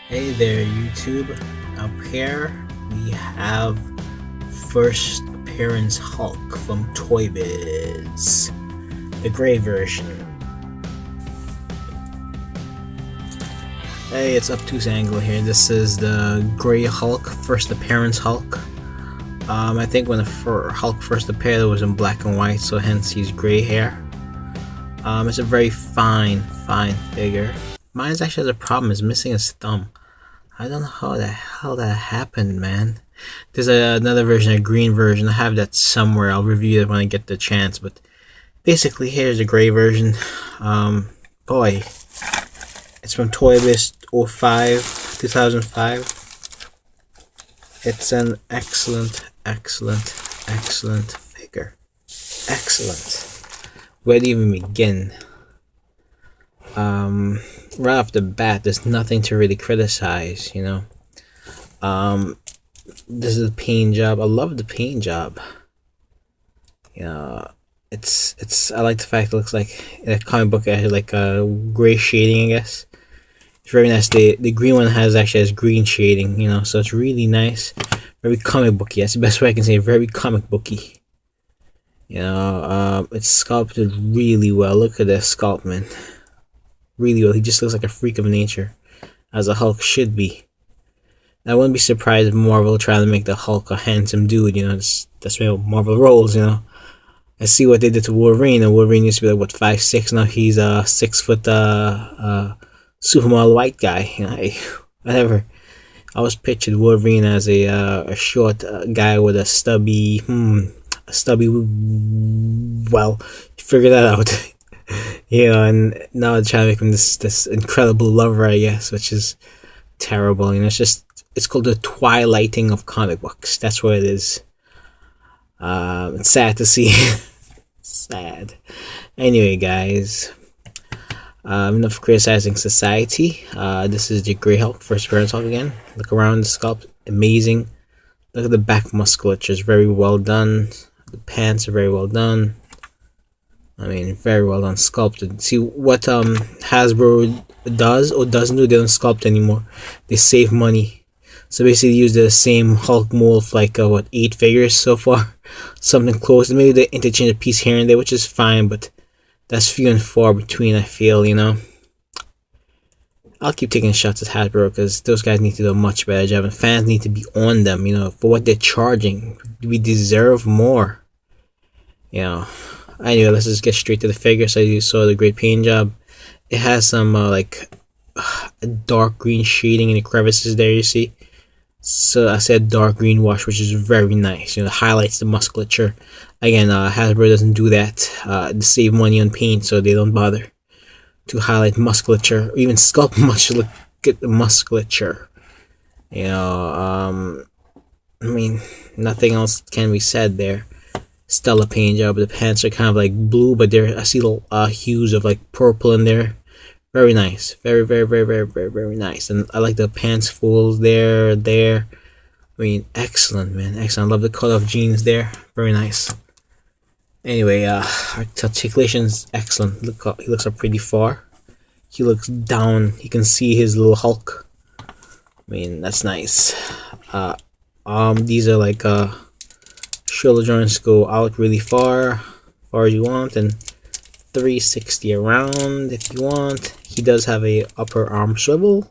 Hey there, YouTube. Up here we have first appearance Hulk from Toy Biz, the gray version. Hey, it's Obtuse Angle here. This is the gray Hulk, first appearance Hulk. I think when the Hulk first appeared, it was in black and white, so hence he's gray hair. It's a very fine figure. Mine actually has a problem. It's missing his thumb. I don't know how the hell that happened, man. There's another version, a green version. I have that somewhere. I'll review it when I get the chance. But basically, here's a gray version. Boy, it's from Toy Biz 2005. It's an excellent figure. Excellent. Where do you even begin? Right off the bat, there's nothing to really criticize, you know. This is the paint job. I love the paint job. You know, it's. I like the fact it looks like in a comic book. It has like a gray shading, I guess. It's very nice. The green one has green shading, you know, so it's really nice. Very comic booky. That's the best way I can say it. Very comic booky. You know, it's sculpted really well. Look at this sculpt, man. Really well. He just looks like a freak of nature, as a Hulk should be. I wouldn't be surprised if Marvel tried to make the Hulk a handsome dude. You know, that's where Marvel rolls. You know, I see what they did to Wolverine. And Wolverine used to be like what 5'6". Now he's a 6 foot supermodel white guy. You know, I always pictured Wolverine as a short guy with a stubby. Well, figure that out. You know, and now they're trying to make him this incredible lover, I guess, which is terrible. You know, it's called the twilighting of comic books. That's what it is. It's sad to see. Sad. Anyway, guys, enough criticizing society. This is the Grey Hulk, first appearance Hulk again. Look around the sculpt, amazing. Look at the back musculature, it's very well done. The pants are very well done. I mean, very well done, sculpted. See what Hasbro does or doesn't do? They don't sculpt anymore. They save money. So basically, they use the same Hulk mold for like 8 figures so far, something close. Maybe they interchange a piece here and there, which is fine, but that's few and far between. I feel, you know. I'll keep taking shots at Hasbro because those guys need to do a much better job, and fans need to be on them. You know, for what they're charging, we deserve more. You know. Anyway, let's just get straight to the figure. So you saw the great paint job. It has some dark green shading in the crevices there, you see. So I said dark green wash, which is very nice. You know, it highlights the musculature. Again, Hasbro doesn't do that. They save money on paint, so they don't bother to highlight musculature or even sculpt much. Look at the musculature. You know, I mean, nothing else can be said there. Stellar paint job. The pants are kind of like blue, but I see little hues of like purple in there. Very nice. Very nice. And I like the pants folds there. I mean, excellent, man. Excellent. I love the cut off jeans there. Very nice. Anyway, articulation's excellent. Look, he looks up pretty far. He looks down. You can see his little Hulk. I mean, that's nice. These are like shoulder joints go out really far as you want, and 360 around if you want. He does have a upper arm swivel.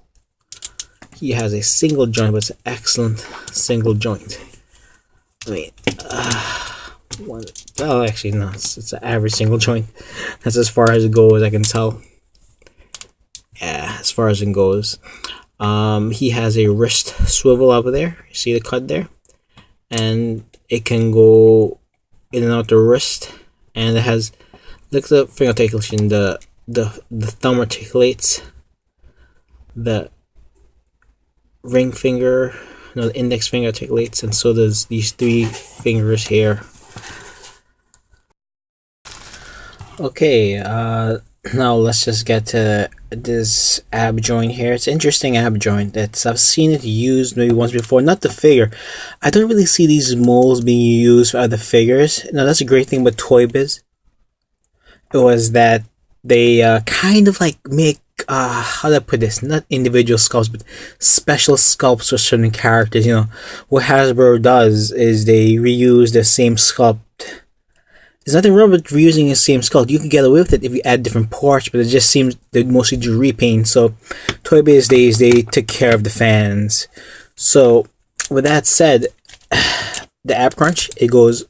He has a single joint, but it's an excellent single joint. I mean, well, actually, no, it's an average single joint. That's as far as it goes, I can tell. Yeah, as far as it goes. He has a wrist swivel over there. You see the cut there? And it can go in and out the wrist, and it has, look at the finger articulation. The thumb articulates, the ring finger, no, the index finger articulates, and so does these 3 fingers here. Okay, now let's just get to this ab joint here. It's an interesting ab joint. I've seen it used maybe once before, not the figure. I don't really see these molds being used for other figures. Now that's a great thing about Toy Biz. It was that they kind of like make how do I put this? Not individual sculpts, but special sculpts for certain characters. What Hasbro does is they reuse the same sculpt. There's nothing wrong with reusing the same sculpt. You can get away with it if you add different parts, but it just seems they mostly do repaint. So, Toy Biz days, they took care of the fans. So, with that said, the App Crunch, it goes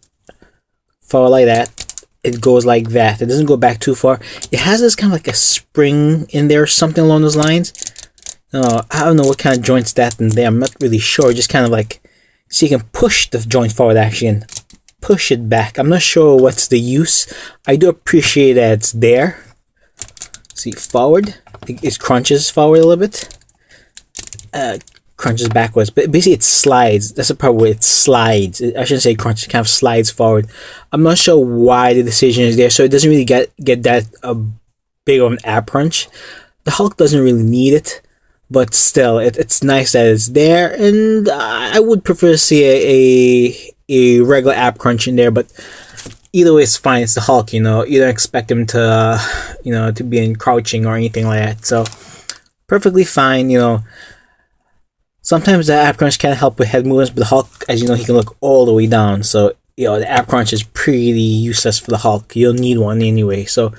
forward like that. It goes like that. It doesn't go back too far. It has this kind of like a spring in there or something along those lines. I don't know what kind of joint's that in there. I'm not really sure. Just kind of like, so you can push the joint forward actually and push it back. I'm not sure what's the use. I do appreciate that it's there. See, forward. It crunches forward a little bit. Crunches backwards, but basically it slides. That's the part where it slides. I shouldn't say crunch, it kind of slides forward. I'm not sure why the decision is there, so it doesn't really get that big of an app crunch. The Hulk doesn't really need it, but still, it's nice that it's there, and I would prefer to see a regular app crunch in there, but either way it's fine. It's the Hulk, you don't expect him to to be in crouching or anything like that, so perfectly fine. Sometimes the app crunch can help with head movements, but the Hulk, as you know, he can look all the way down. So, the app crunch is pretty useless for the Hulk. You'll need one anyway. So,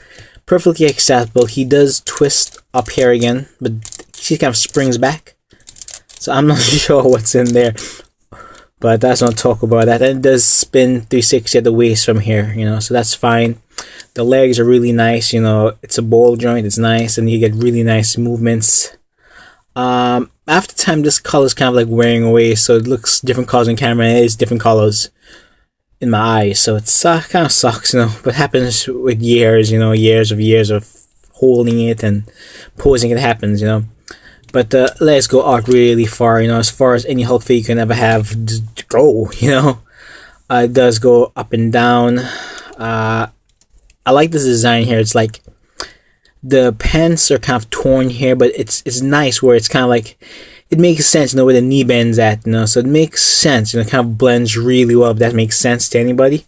perfectly acceptable. He does twist up here again, but he kind of springs back. So, I'm not sure what's in there. But let's not talk about that. And it does spin 360 at the waist from here, so that's fine. The legs are really nice, it's a ball joint, it's nice, and you get really nice movements. After time, this color is kind of like wearing away, so it looks different colors on camera, and it is different colors in my eyes, so it's kind of sucks, but happens with years, years of holding it and posing it happens, but let's go out really far, as far as any Hulk figure you can ever have go, it does go up and down. I like this design here. It's like the pants are kind of torn here, but it's nice where it's kind of like, it makes sense, where the knee bends at, so it makes sense, kind of blends really well, if that makes sense to anybody.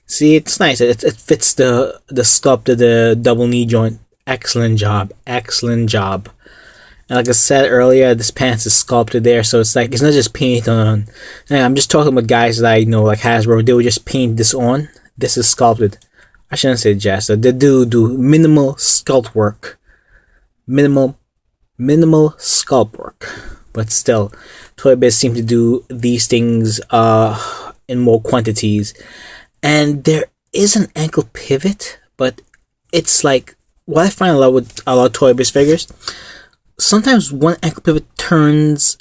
See, it's nice, it fits the sculpt of the double knee joint. Excellent job. And like I said earlier, this pants is sculpted there, so it's like, it's not just paint on. And I'm just talking about guys that I know, like Hasbro, they would just paint this on. This is sculpted. I shouldn't say just, they do minimal sculpt work. Minimal sculpt work. But still, Toy Biz seem to do these things in more quantities. And there is an ankle pivot, but it's like, what I find a lot with a lot of Toy Biz figures, sometimes one ankle pivot turns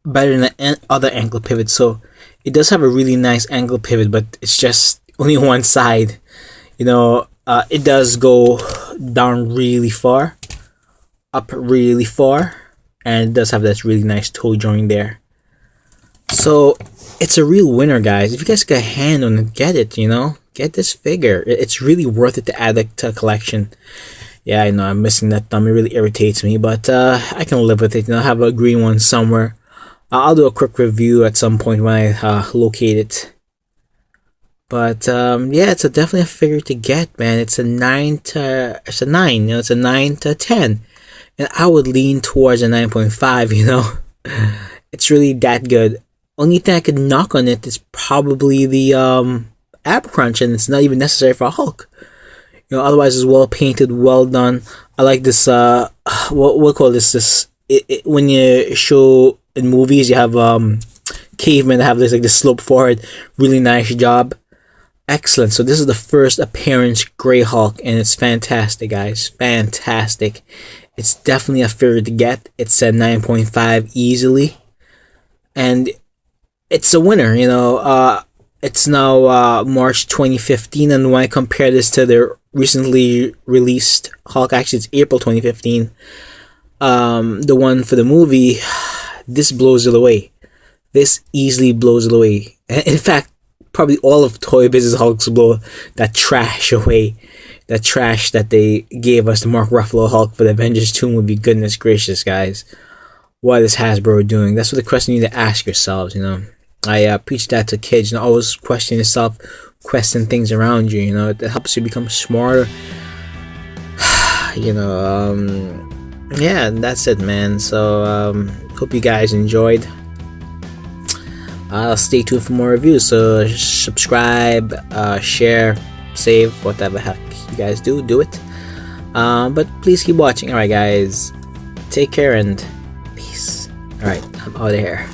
better than the other ankle pivot. So it does have a really nice ankle pivot, but it's just only one side. It does go down really far, up really far, and it does have that really nice toe joint there. So it's a real winner, guys. If you guys get a hand on it, get it, get this figure. It's really worth it to add it to a collection. Yeah, I know I'm missing that thumb. It really irritates me, but I can live with it. I have a green one somewhere. I'll do a quick review at some point when I locate it. But yeah, it's definitely a figure to get, man. It's a 9 to 10, and I would lean towards a 9.5. It's really that good. Only thing I could knock on it is probably the app crunch, and it's not even necessary for a Hulk. Otherwise it's well painted, well done. I like this. What call this? When you show in movies, you have cavemen that have this like the slope forward. Really nice job. Excellent. So this is the first Appearance Grey Hulk, and it's fantastic, guys. Fantastic. It's definitely a figure to get. It's a 9.5 easily, and it's a winner. It's now March 2015, and when I compare this to the recently released Hulk, actually it's April 2015, the one for the movie, this blows it away. This easily blows it away. In fact, probably all of Toy Biz's Hulks blow that trash away. That trash that they gave us, the Mark Ruffalo Hulk for the Avengers 2 movie. Goodness gracious, guys. What is Hasbro doing? That's what the question you need to ask yourselves, I preach that to kids, always question yourself, question things around you, it helps you become smarter. yeah, that's it, man. So hope you guys enjoyed. Stay tuned for more reviews. So subscribe, share, save, whatever heck you guys do it. But please keep watching. Alright, guys, take care and peace. Alright, I'm out of here.